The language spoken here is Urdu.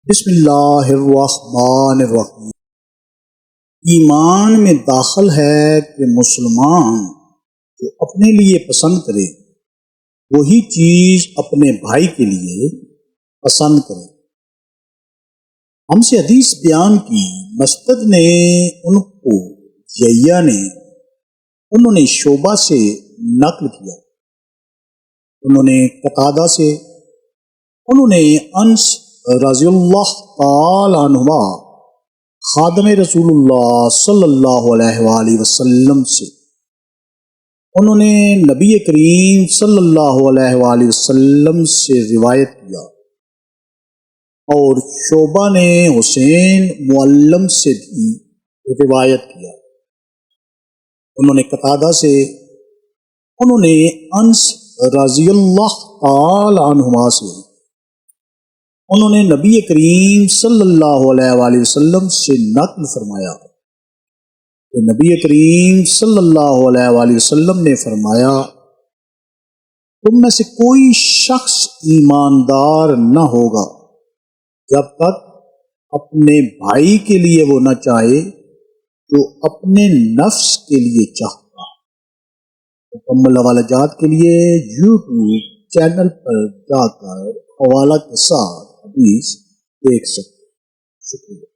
بسم اللہ الرحمن الرحیم۔ ایمان میں داخل ہے کہ مسلمان جو اپنے لیے پسند کرے وہی چیز اپنے بھائی کے لیے پسند کرے۔ ہم سے حدیث بیان کی مسدد نے ان کو یحییٰ نے انہوں نے شعبہ سے نقل کیا، انہوں نے قتادہ سے، انہوں نے انس رضی اللہ تعالی عنہ خادم رسول اللہ صلی اللہ علیہ وآلہ وسلم سے، انہوں نے نبی کریم صلی اللہ علیہ وآلہ وسلم سے روایت کیا، اور شعبہ نے حسین معلم سے بھی روایت کیا، انہوں نے قتادہ سے، انہوں نے انس رضی اللہ تعالی عنہ سے، انہوں نے نبی کریم صلی اللہ علیہ وآلہ وسلم سے نقل فرمایا کہ نبی کریم صلی اللہ علیہ وآلہ وسلم نے فرمایا، تم میں سے کوئی شخص ایماندار نہ ہوگا جب تک اپنے بھائی کے لیے وہ نہ چاہے جو اپنے نفس کے لیے چاہتا۔ مکمل حوالہ جات کے لیے یوٹیوب چینل پر جا کر حوالہ کے ساتھ حدیث دیکھ سکتے۔ شکریہ۔